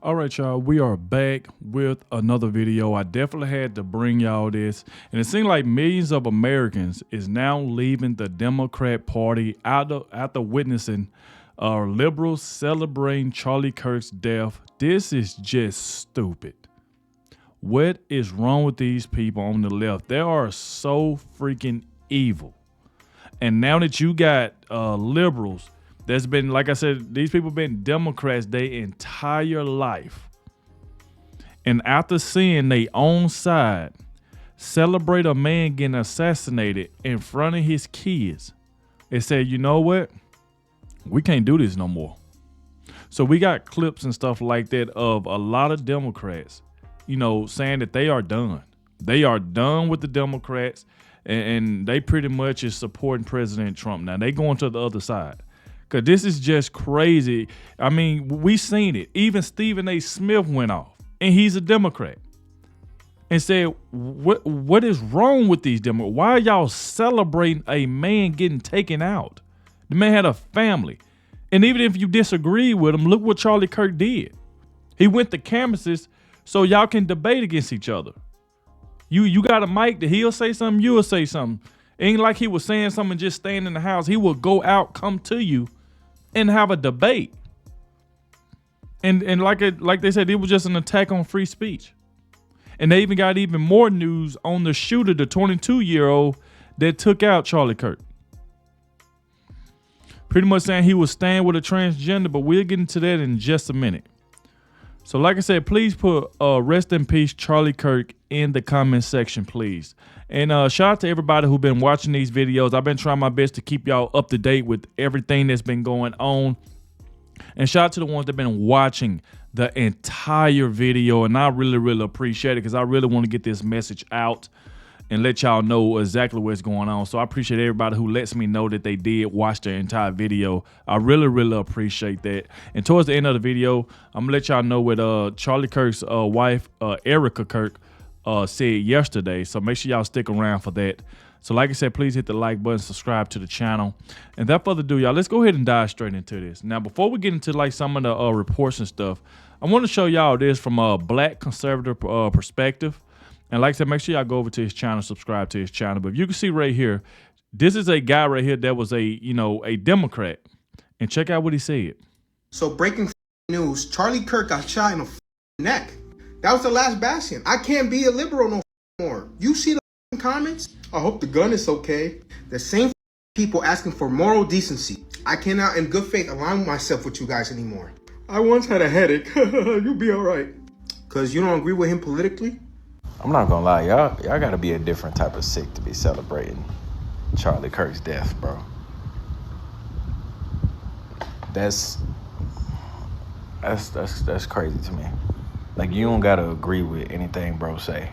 All right, y'all, we are back with another video. I definitely had to bring y'all this. And it seems like millions of Americans is now leaving the Democrat Party after witnessing liberals celebrating Charlie Kirk's death. This is just stupid. What is wrong with these people on the left? They are so freaking evil. And now that you got liberals that's been, like I said, these people been Democrats their entire life. And after seeing their own side celebrate a man getting assassinated in front of his kids, they said, you know what? We can't do this no more. So we got clips and stuff like that of a lot of Democrats, you know, saying that they are done. They are done with the Democrats, and they pretty much is supporting President Trump. Now they going to the other side. Because this is just crazy. I mean, we seen it. Even Stephen A. Smith went off, and he's a Democrat, and said, what is wrong with these Democrats? Why are y'all celebrating a man getting taken out? The man had a family. And even if you disagree with him, look what Charlie Kirk did. He went to campuses so y'all can debate against each other. You got a mic that he'll say something, you'll say something. It ain't like he was saying something just staying in the house. He will go out, come to you, and have a debate. And like they said, it was just an attack on free speech. And they even got even more news on the shooter, the 22-year-old that took out Charlie Kirk. Pretty much saying he was staying with a transgender, but we'll get into that in just a minute. So like I said, please put rest in peace Charlie Kirk in the comment section, please. And shout out to everybody who's been watching these videos. I've been trying my best to keep y'all up to date with everything that's been going on. And shout out to the ones that have been watching the entire video. And I really, really appreciate it because I really want to get this message out and let y'all know exactly what's going on. So I appreciate everybody who lets me know that they did watch the entire video. I really, really appreciate that. And towards the end of the video, I'm gonna let y'all know what Charlie Kirk's wife, Erika Kirk, said yesterday. So make sure y'all stick around for that. So like I said, please hit the like button, subscribe to the channel. And without further ado, y'all, let's go ahead and dive straight into this. Now, before we get into like some of the reports and stuff, I want to show y'all this from a black conservative perspective. And like I said, make sure y'all go over to his channel, subscribe to his channel. But if you can see right here, this is a guy right here that was a Democrat. And check out what he said. So breaking news, Charlie Kirk got shot in the neck. That was the last bastion. I can't be a liberal no more. You see the comments? I hope the gun is okay. The same people asking for moral decency. I cannot in good faith align myself with you guys anymore. I once had a headache. You'll be all right. Because you don't agree with him politically? I'm not gonna lie, y'all gotta be a different type of sick to be celebrating Charlie Kirk's death, bro. That's crazy to me. Like, you don't gotta agree with anything bro say.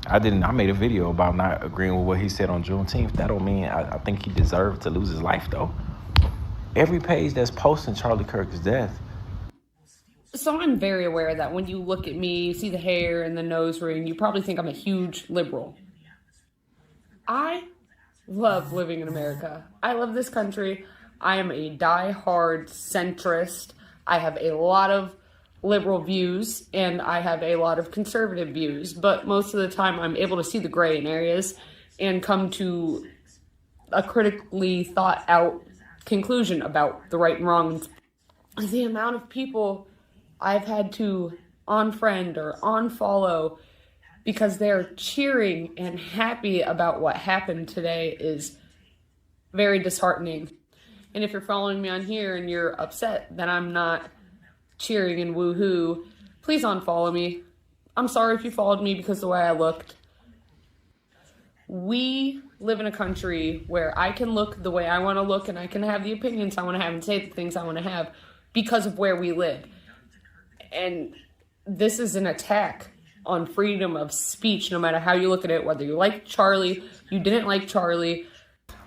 I made a video about not agreeing with what he said on Juneteenth. That don't mean I think he deserved to lose his life though. Every page that's posting Charlie Kirk's death. So I'm very aware that when you look at me, you see the hair and the nose ring, you probably think I'm a huge liberal. I love living in America. I love this country. I am a die-hard centrist. I have a lot of liberal views and I have a lot of conservative views, but most of the time I'm able to see the gray in areas and come to a critically thought out conclusion about the right and wrong. The amount of people I've had to unfriend or unfollow because they're cheering and happy about what happened today is very disheartening. And if you're following me on here and you're upset that I'm not cheering and woohoo, please unfollow me. I'm sorry if you followed me because of the way I looked. We live in a country where I can look the way I want to look and I can have the opinions I want to have and say the things I want to have because of where we live. And this is an attack on freedom of speech, no matter how you look at it, whether you like Charlie, you didn't like Charlie.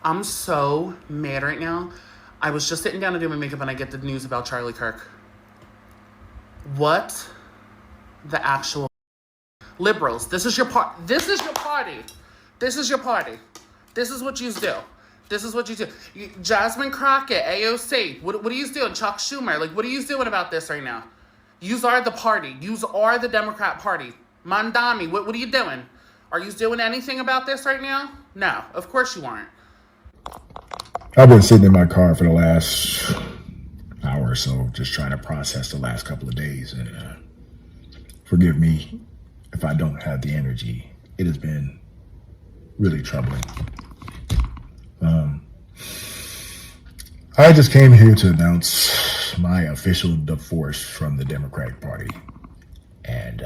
I'm so mad right now. I was just sitting down to do my makeup and I get the news about Charlie Kirk. What the actual liberals? This is your part. This is your party. This is your party. This is what you do. This is what you do. Jasmine Crockett, AOC. What are you doing? Chuck Schumer. Like, what are you doing about this right now? Yous are the party. Yous are the Democrat Party. Mandami, what are you doing? Are you doing anything about this right now? No, of course you aren't. I've been sitting in my car for the last hour or so, just trying to process the last couple of days. And forgive me if I don't have the energy. It has been really troubling. I just came here to announce my official divorce from the Democratic Party. And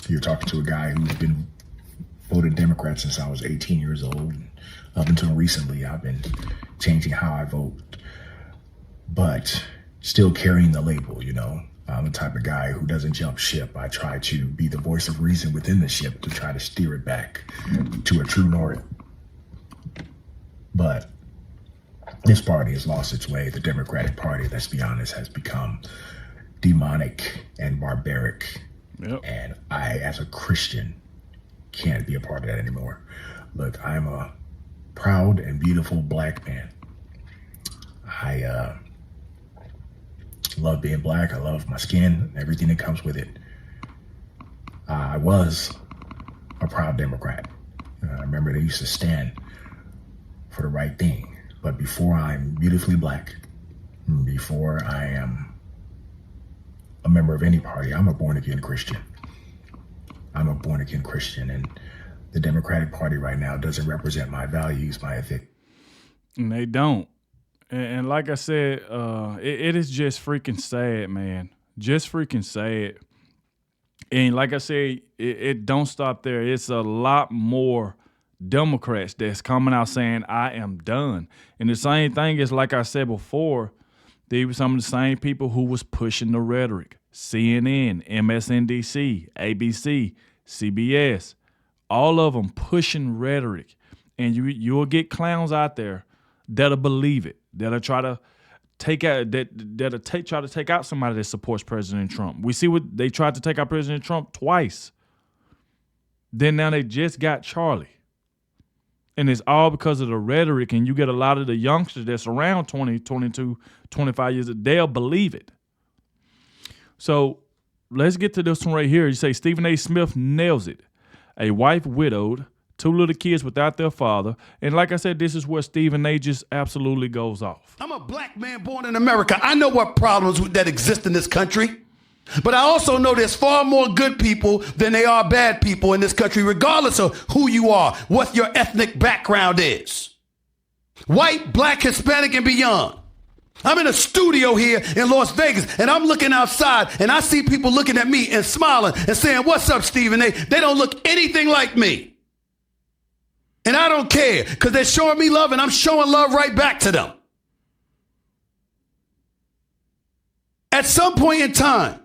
you're talking to a guy who's been voted Democrat since I was 18 years old. Up until recently, I've been changing how I vote, but still carrying the label, you know. I'm the type of guy who doesn't jump ship. I try to be the voice of reason within the ship to try to steer it back to a true north. But this party has lost its way. The Democratic Party, let's be honest, has become demonic and barbaric. Yep. And I, as a Christian, can't be a part of that anymore. Look, I'm a proud and beautiful black man. I love being black. I love my skin, everything that comes with it. I was a proud Democrat. I remember they used to stand for the right thing. But before I'm beautifully black, before I am a member of any party, I'm a born-again Christian. I'm a born-again Christian, and the Democratic Party right now doesn't represent my values, my ethics. And they don't. And like I said, it is just freaking sad, man. Just freaking sad. And like I said, it don't stop there. It's a lot more Democrats that's coming out saying, I am done. And the same thing is, like I said before, they were some of the same people who was pushing the rhetoric. CNN, MSNBC, ABC, CBS, all of them pushing rhetoric. And you'll get clowns out there that'll believe it, that'll try to try to take out somebody that supports President Trump. We see what they tried to take out President Trump twice. Then now they just got Charlie. And it's all because of the rhetoric, and you get a lot of the youngsters that's around 20, 22, 25 years, they'll believe it. So let's get to this one right here. You say Stephen A. Smith nails it. A wife widowed, 2 little kids without their father. And like I said, this is where Stephen A. just absolutely goes off. I'm a black man born in America. I know what problems that exist in this country. But I also know there's far more good people than there are bad people in this country, regardless of who you are, what your ethnic background is. White, black, Hispanic, and beyond. I'm in a studio here in Las Vegas, and I'm looking outside, and I see people looking at me and smiling and saying, what's up, Stephen? They don't look anything like me. And I don't care, because they're showing me love, and I'm showing love right back to them. At some point in time,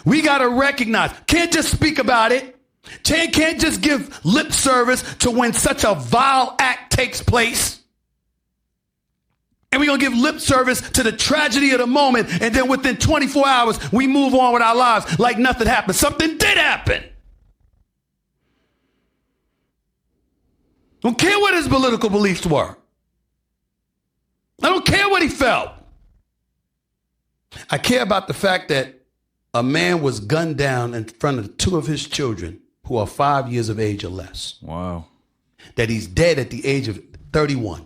we got to recognize, can't just speak about it. Can't just give lip service to when such a vile act takes place. And we're going to give lip service to the tragedy of the moment. And then within 24 hours, we move on with our lives like nothing happened. Something did happen. Don't care what his political beliefs were. I don't care what he felt. I care about the fact that a man was gunned down in front of 2 of his children who are 5 years of age or less. Wow. That he's dead at the age of 31.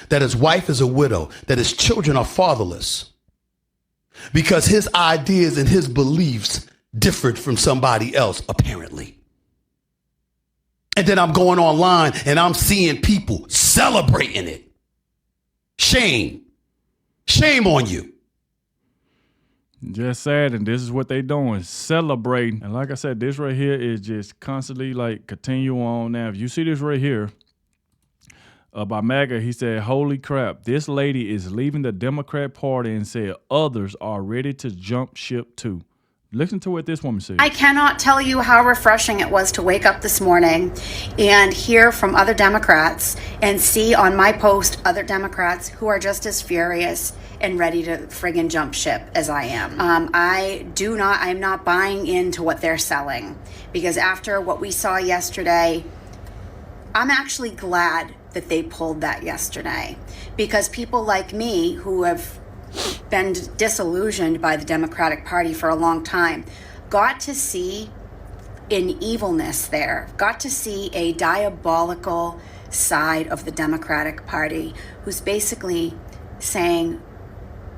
That his wife is a widow. That his children are fatherless. Because his ideas and his beliefs differed from somebody else, apparently. And then I'm going online and I'm seeing people celebrating it. Shame. Shame on you. Just sad, and this is what they doing, celebrating. And like I said, this right here is just constantly like continue on. Now, if you see this right here by MAGA, he said, holy crap, this lady is leaving the Democrat Party and said others are ready to jump ship too. Listen to what this woman said. I cannot tell you how refreshing it was to wake up this morning and hear from other Democrats and see on my post other Democrats who are just as furious and ready to friggin' jump ship as I am. I'm not buying into what they're selling, because after what we saw yesterday, I'm actually glad that they pulled that yesterday, because people like me who have been disillusioned by the Democratic Party for a long time, got to see an evilness there, got to see a diabolical side of the Democratic Party who's basically saying,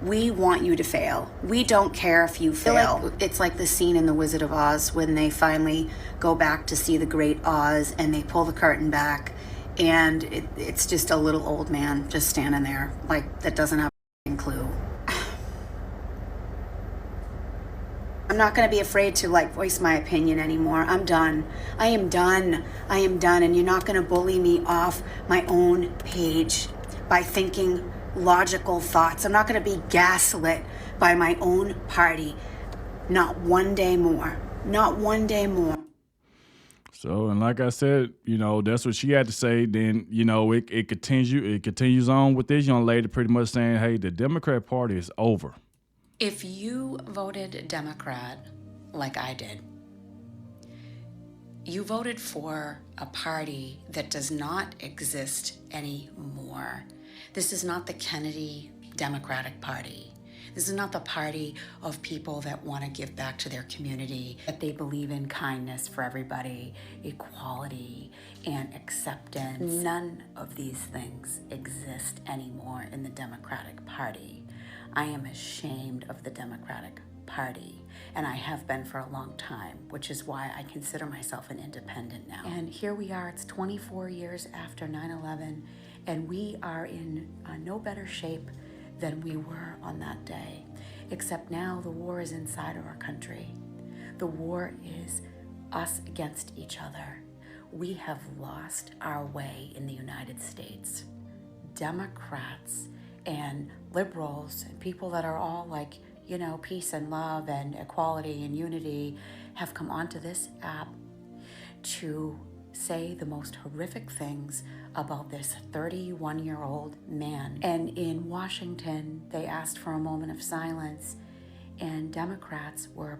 we want you to fail. We don't care if you fail. It's like the scene in The Wizard of Oz when they finally go back to see the Great Oz and they pull the curtain back and it's just a little old man just standing there like that doesn't have a clue. I'm not going to be afraid to voice my opinion anymore. I'm done. I am done. I am done. And you're not going to bully me off my own page by thinking logical thoughts. I'm not going to be gaslit by my own party. Not one day more. Not one day more. So, and like I said, that's what she had to say. Then, it continues on with this young lady pretty much saying, hey, the Democrat Party is over. If you voted Democrat like I did, you voted for a party that does not exist anymore. This is not the Kennedy Democratic Party. This is not the party of people that want to give back to their community, that they believe in kindness for everybody, equality, and acceptance. None of these things exist anymore in the Democratic Party. I am ashamed of the Democratic Party, and I have been for a long time, which is why I consider myself an independent now. And here we are, it's 24 years after 9/11, and we are in no better shape than we were on that day, except now the war is inside of our country. The war is us against each other. We have lost our way in the United States. Democrats and liberals and people that are all peace and love and equality and unity have come onto this app to say the most horrific things about this 31-year-old man. And in Washington, they asked for a moment of silence, and Democrats were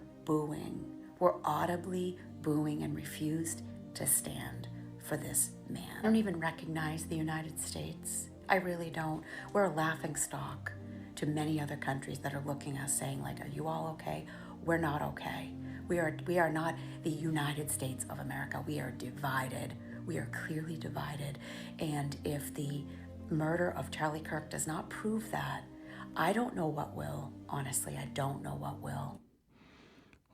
audibly booing and refused to stand for this man. I don't even recognize the United States. I really don't. We're a laughing stock to many other countries that are looking at us saying, are you all okay? We're not okay. We are not the United States of America. We are divided. We are clearly divided. And if the murder of Charlie Kirk does not prove that, I don't know what will. Honestly, I don't know what will.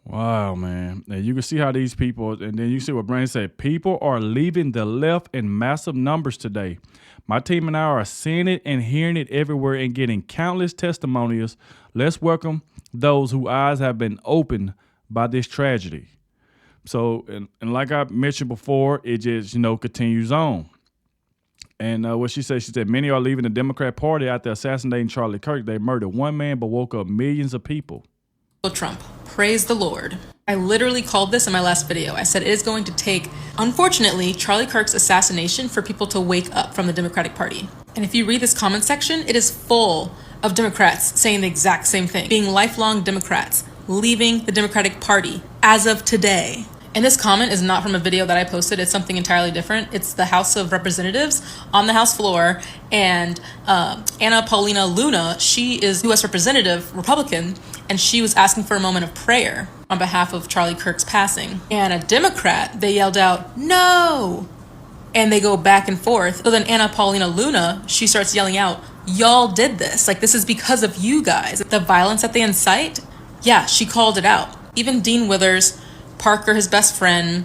Wow, man. And you can see how these people, and then you see what Brandon said, people are leaving the left in massive numbers today. My team and I are seeing it and hearing it everywhere and getting countless testimonials. Let's welcome those whose eyes have been opened by this tragedy. So, and like I mentioned before, it just, continues on. And what she said, many are leaving the Democrat Party after assassinating Charlie Kirk. They murdered one man but woke up millions of people. Trump, praise the Lord. I literally called this in my last video. I said it is going to take, unfortunately, Charlie Kirk's assassination for people to wake up from the Democratic Party. And if you read this comment section, it is full of Democrats saying the exact same thing, being lifelong Democrats, leaving the Democratic Party as of today. And this comment is not from a video that I posted. It's something entirely different. It's the House of Representatives on the House floor. And Anna Paulina Luna, she is U.S. Representative, Republican, and she was asking for a moment of prayer on behalf of Charlie Kirk's passing. And a Democrat, they yelled out, "No!" And they go back and forth. So then Anna Paulina Luna, she starts yelling out, "Y'all did this. This is because of you guys." The violence that they incite, yeah, she called it out. Even Dean Withers, Parker, his best friend,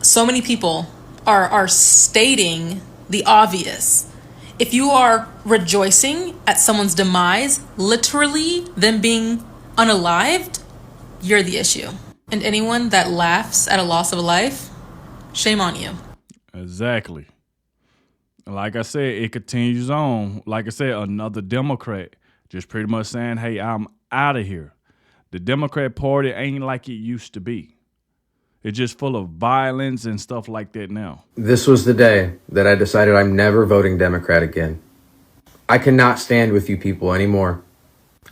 so many people are stating the obvious. If you are rejoicing at someone's demise, literally them being unalived, you're the issue. And anyone that laughs at a loss of a life, shame on you. Exactly. Like I said, it continues on. Like I said, another Democrat just pretty much saying, hey, I'm out of here. The Democrat Party ain't like it used to be. It's just full of violence and stuff like that now. This was the day that I decided I'm never voting Democrat again. I cannot stand with you people anymore.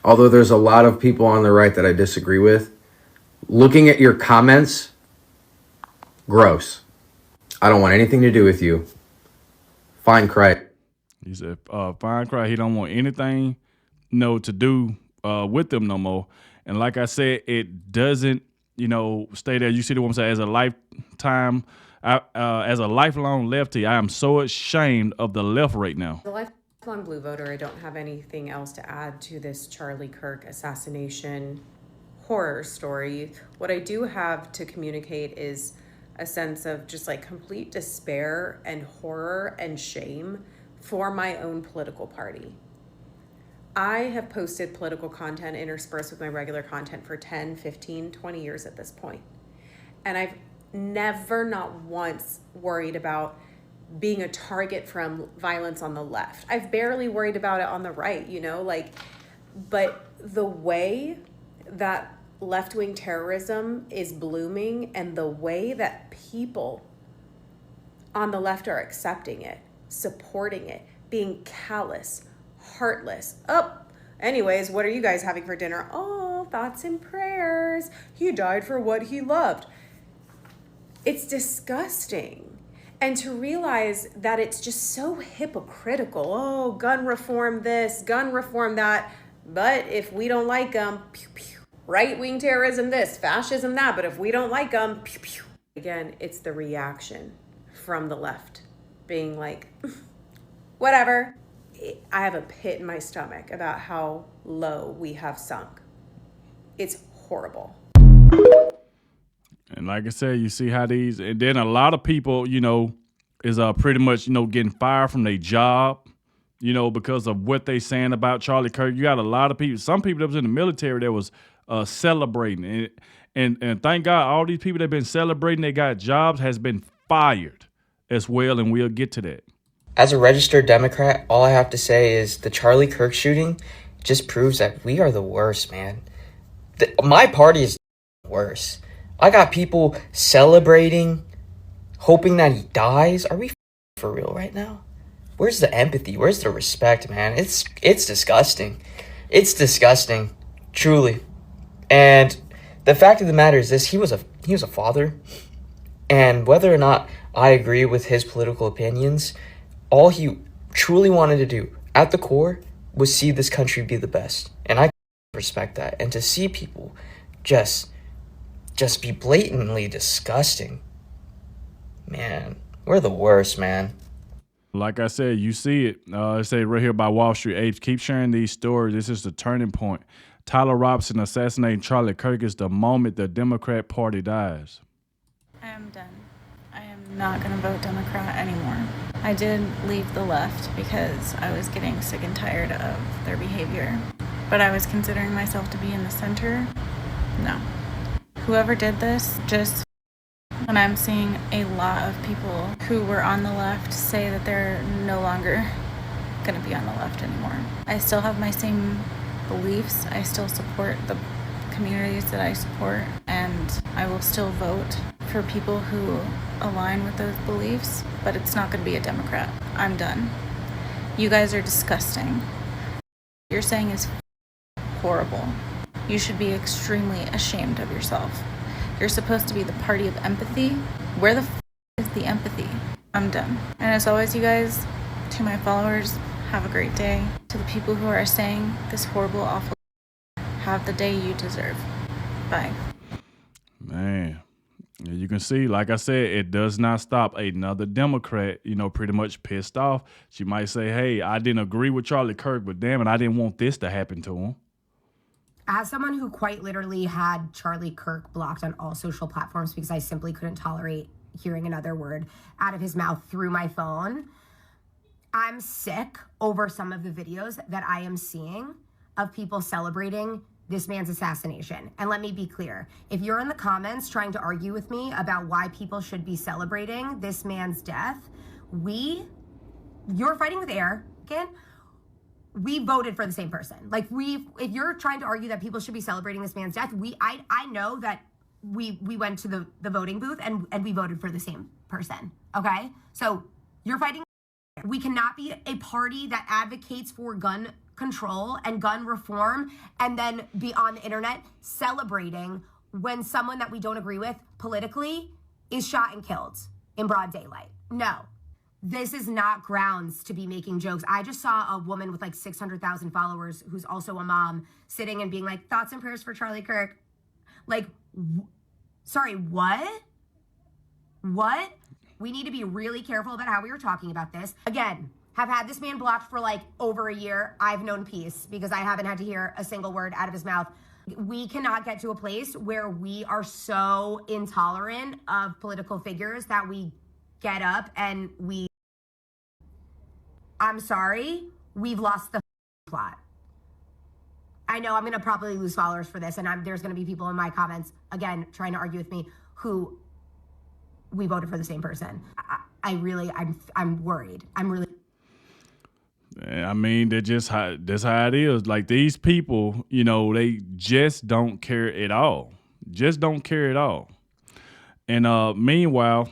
Although there's a lot of people on the right that I disagree with, looking at your comments, gross. I don't want anything to do with you. Fine, cry. He said, fine, cry. He don't want anything to do with them no more. And like I said, it doesn't, stay there. You see what I'm saying? As a lifetime, as a lifelong lefty, I am so ashamed of the left right now. As a lifelong blue voter, I don't have anything else to add to this Charlie Kirk assassination horror story. What I do have to communicate is a sense of just like complete despair and horror and shame for my own political party. I have posted political content interspersed with my regular content for 10, 15, 20 years at this point. And I've never, not once, worried about being a target from violence on the left. I've barely worried about it on the right, but the way that left-wing terrorism is blooming and the way that people on the left are accepting it, supporting it, being callous, heartless. Anyways, what are you guys having for dinner? Oh, thoughts and prayers. He died for what he loved. It's disgusting. And to realize that it's just so hypocritical. Oh, gun reform this, gun reform that. But if we don't like them, pew, pew. Right-wing terrorism this, fascism that. But if we don't like them, pew, pew. Again, it's the reaction from the left being like, whatever. I have a pit in my stomach about how low we have sunk. It's horrible. And like I said, you see how these, and then a lot of people, is pretty much, getting fired from their job, because of what they saying about Charlie Kirk. You got a lot of people, some people that was in the military that was celebrating. And thank God all these people that have been celebrating they got jobs has been fired as well, and we'll get to that. As a registered Democrat, all I have to say is the Charlie Kirk shooting just proves that we are the worst, man. My party is worse. I got people celebrating, hoping that he dies. Are we for real right now? Where's the empathy? Where's the respect, man? It's disgusting. It's disgusting, truly. And the fact of the matter is this: he was a father, and whether or not I agree with his political opinions, all he truly wanted to do at the core was see this country be the best. And I respect that. And to see people just be blatantly disgusting, man, we're the worst, man. Like I said, you see it. It say right here by Wall Street Apes. Keep sharing these stories. This is the turning point. Tyler Robinson assassinating Charlie Kirk is the moment the Democrat Party dies. I am done. I am not going to vote Democrat anymore. I did leave the left because I was getting sick and tired of their behavior. But I was considering myself to be in the center. No. Whoever did this, and I'm seeing a lot of people who were on the left say that they're no longer going to be on the left anymore. I still have my same beliefs. I still support the communities that I support, and I will still vote for people who align with those beliefs, but it's not going to be a Democrat. I'm done. You guys are disgusting. What you're saying is horrible. You should be extremely ashamed of yourself. You're supposed to be the party of empathy. Where the is the empathy? I'm done. And as always, you guys, to my followers, have a great day. To the people who are saying this horrible, awful, have the day you deserve. Bye. Man, you can see, like I said, it does not stop another Democrat, pretty much pissed off. She might say, hey, I didn't agree with Charlie Kirk, but damn it, I didn't want this to happen to him. As someone who quite literally had Charlie Kirk blocked on all social platforms because I simply couldn't tolerate hearing another word out of his mouth through my phone, I'm sick over some of the videos that I am seeing of people celebrating this man's assassination. And let me be clear, if you're in the comments trying to argue with me about why people should be celebrating this man's death, you're fighting with air, again. We voted for the same person. If you're trying to argue that people should be celebrating this man's death, I know that we went to the voting booth and we voted for the same person, okay? So you're fighting. We cannot be a party that advocates for gun control and gun reform and then be on the internet celebrating when someone that we don't agree with politically is shot and killed in broad daylight. No. This is not grounds to be making jokes. I just saw a woman with like 600,000 followers who's also a mom sitting and being like, thoughts and prayers for Charlie Kirk. Like, sorry, what? What? We need to be really careful about how we were talking about this. Again, have had this man blocked for like over a year. I've known peace because I haven't had to hear a single word out of his mouth. We cannot get to a place where we are so intolerant of political figures that we get up and I'm sorry, we've lost the plot. I know I'm going to probably lose followers for this, and there's going to be people in my comments, again, trying to argue with me who we voted for the same person. I'm worried. I'm really. I mean, that's how it is. Like, these people, you know, they just don't care at all. Just don't care at all. And meanwhile,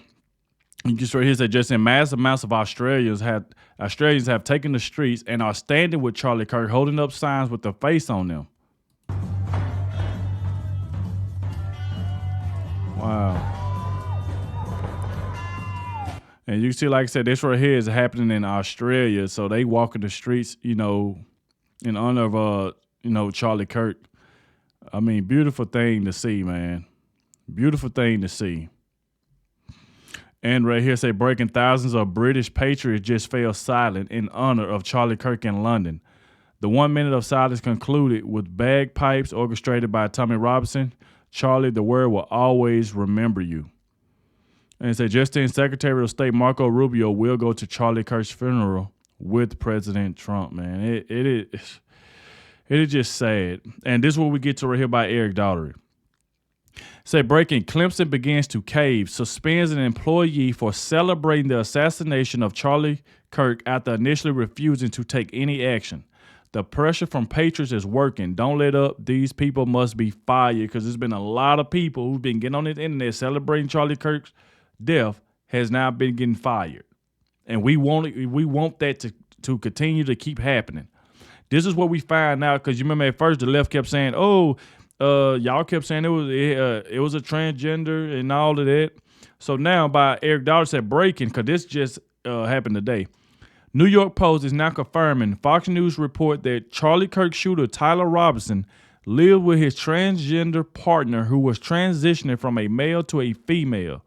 you just right here said just in massive amounts of Australians have taken the streets and are standing with Charlie Kirk, holding up signs with the face on them. Wow. And you see, like I said, this right here is happening in Australia. So they walking the streets, you know, in honor of, you know, Charlie Kirk. I mean, beautiful thing to see, man. Beautiful thing to see. And right here say breaking, thousands of British patriots just fell silent in honor of Charlie Kirk in London. The 1 minute of silence concluded with bagpipes orchestrated by Tommy Robinson. Charlie, the world will always remember you. And it said just in, Secretary of State Marco Rubio will go to Charlie Kirk's funeral with President Trump, man. It is just sad. And this is what we get to right here by Eric Daugherty. Say breaking, Clemson begins to cave, suspends an employee for celebrating the assassination of Charlie Kirk after initially refusing to take any action. The pressure from patrons is working. Don't let up. These people must be fired, because there's been a lot of people who've been getting on the internet celebrating Charlie Kirk's death has now been getting fired. And we want that to continue to keep happening. This is what we find out, because you remember at first the left kept saying, y'all kept saying it was a transgender and all of that. So now by Eric Daugherty said breaking, because this just happened today. New York Post is now confirming Fox News report that Charlie Kirk shooter Tyler Robinson lived with his transgender partner who was transitioning from a male to a female.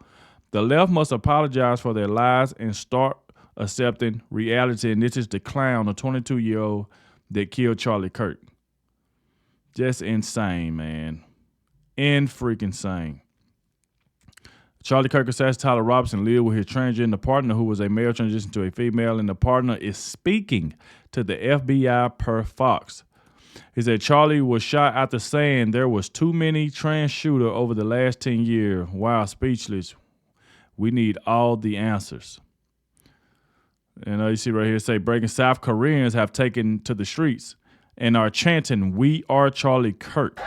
The left must apologize for their lies and start accepting reality. And this is the clown, a 22-year-old that killed Charlie Kirk. Just insane, man. Freaking insane. Charlie Kirk assassin Tyler Robinson lived with his transgender partner who was a male transitioned to a female, and the partner is speaking to the FBI per Fox. He said Charlie was shot after saying there was too many trans shooters over the last 10 years. Wow, speechless. We need all the answers. And you see right here, say breaking, South Koreans have taken to the streets and are chanting, "We are Charlie Kirk."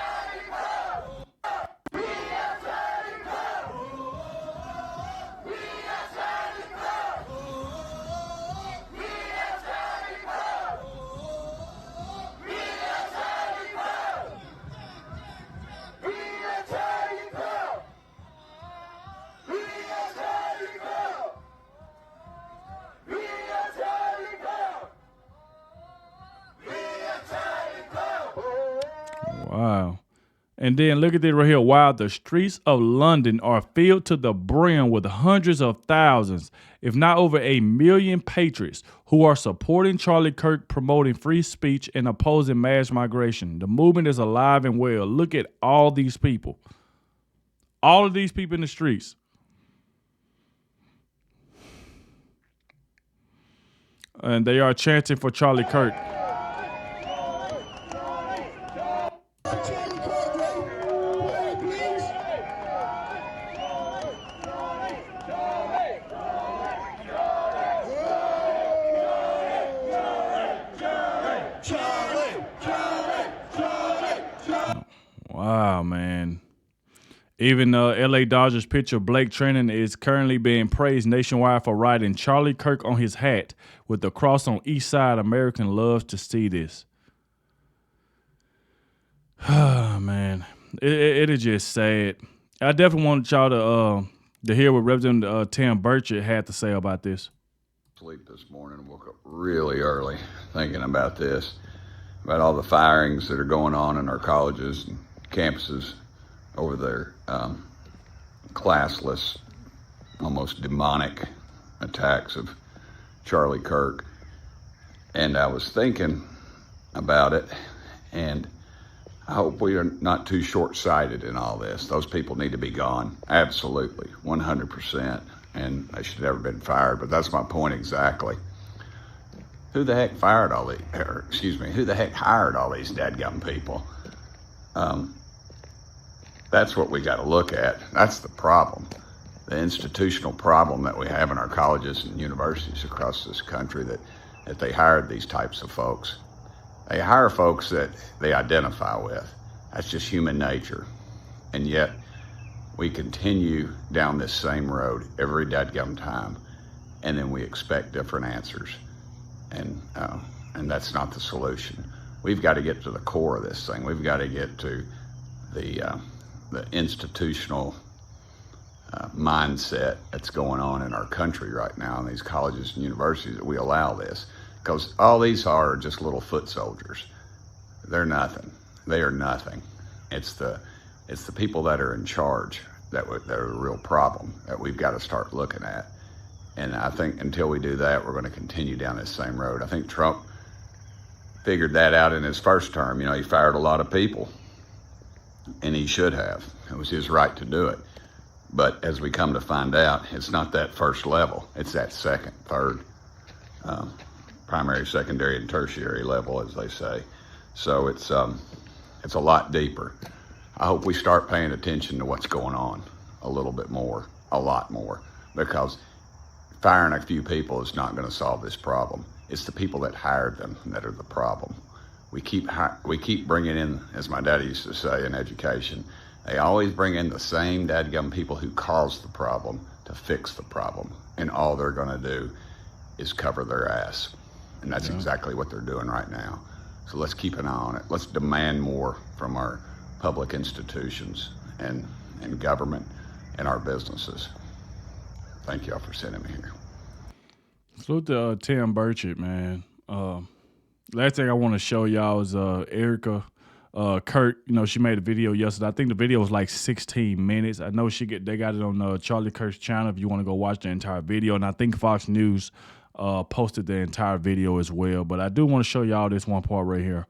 Wow. And then look at this right here. While the streets of London are filled to the brim with hundreds of thousands, if not over 1 million patriots who are supporting Charlie Kirk, promoting free speech and opposing mass migration. The movement is alive and well. Look at all these people. All of these people in the streets. And they are chanting for Charlie Kirk. Wow, man. Even LA Dodgers pitcher Blake Treinen is currently being praised nationwide for writing Charlie Kirk on his hat with the cross on each side. American loves to see this. Man, it is just sad. I definitely wanted y'all to hear what Representative Tim Burchett had to say about this. sleep this morning, woke up really early thinking about this, about all the firings that are going on in our colleges and campuses over their classless, almost demonic attacks of Charlie Kirk. And I was thinking about it, and I hope we are not too short-sighted in all this. Those people need to be gone, absolutely, 100%, and they should have never been fired, but that's my point exactly. Who the heck fired all these, or excuse me, who the heck hired all these dadgum people? That's what we got to look at. That's the problem, the institutional problem that we have in our colleges and universities across this country, that they hired these types of folks. They hire folks that they identify with. That's just human nature. And yet we continue down this same road every dadgum time, and then we expect different answers. And that's not the solution. We've got to get to the core of this thing. We've got to get to the institutional mindset that's going on in our country right now in these colleges and universities, that we allow this. Because all these are just little foot soldiers. They're nothing. They are nothing. It's the people that are in charge that are the real problem that we've got to start looking at. And I think until we do that, we're going to continue down this same road. I think Trump figured that out in his first term. You know, he fired a lot of people, and he should have. It was his right to do it. But as we come to find out, it's not that first level. It's that second, third, primary, secondary, and tertiary level, as they say. So it's a lot deeper. I hope we start paying attention to what's going on a little bit more, a lot more, because firing a few people is not going to solve this problem. It's the people that hired them that are the problem. We keep bringing in, as my daddy used to say in education, they always bring in the same dadgum people who caused the problem to fix the problem, and all they're going to do is cover their ass. And that's exactly what they're doing right now. So let's keep an eye on it. Let's demand more from our public institutions and government and our businesses. Thank y'all for sending me here. Salute to Tim Burchett, man. Last thing I want to show y'all is Erika Kirk. You know, she made a video yesterday. I think the video was like 16 minutes. I know they got it on Charlie Kirk's channel if you want to go watch the entire video. And I think Fox News posted the entire video as well. But I do want to show y'all this one part right here.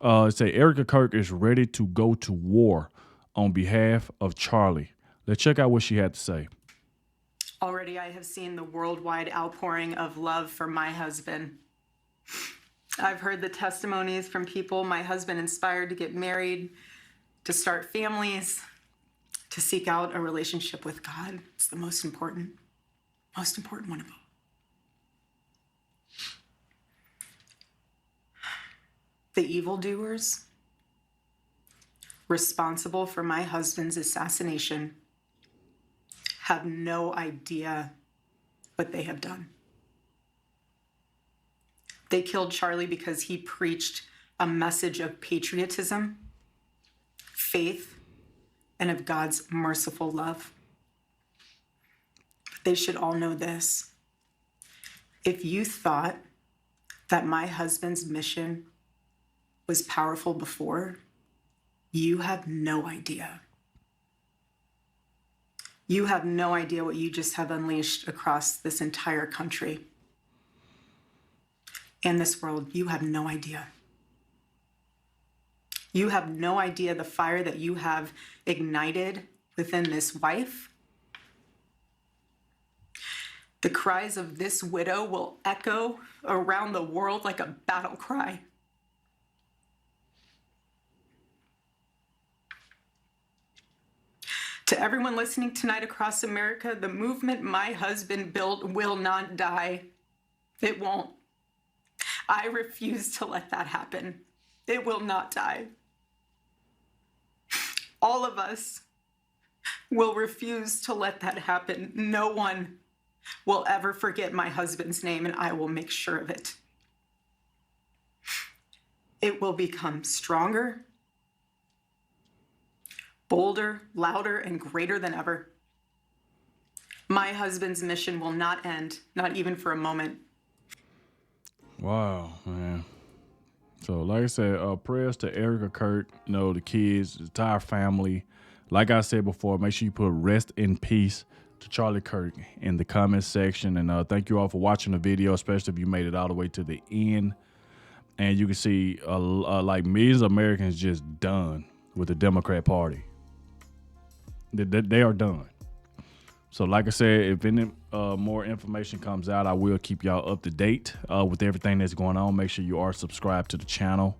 It says Erika Kirk is ready to go to war on behalf of Charlie. Let's check out what she had to say. Already I have seen the worldwide outpouring of love for my husband. I've heard the testimonies from people my husband inspired to get married, to start families, to seek out a relationship with God. It's the most important one of all. The evildoers responsible for my husband's assassination have no idea what they have done. They killed Charlie because he preached a message of patriotism, faith, and of God's merciful love. They should all know this. If you thought that my husband's mission was powerful before, you have no idea. You have no idea what you just have unleashed across this entire country and this world. You have no idea. You have no idea the fire that you have ignited within this wife. The cries of this widow will echo around the world like a battle cry. To everyone listening tonight across America, the movement my husband built will not die. It won't. I refuse to let that happen. It will not die. All of us will refuse to let that happen. No one will ever forget my husband's name, and I will make sure of it. It will become stronger, bolder, louder, and greater than ever. My husband's mission will not end, not even for a moment. Wow, man. So, like I said, prayers to Erika Kirk, the kids, the entire family. Like I said before, make sure you put rest in peace to Charlie Kirk in the comment section. And thank you all for watching the video, especially if you made it all the way to the end. And you can see like millions of Americans just done with the Democrat Party. They are done. So like I said, if any more information comes out, I will keep y'all up to date with everything that's going on. Make sure you are subscribed to the channel.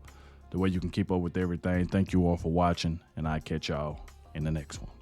The way you can keep up with everything. Thank you all for watching, and I'll catch y'all in the next one.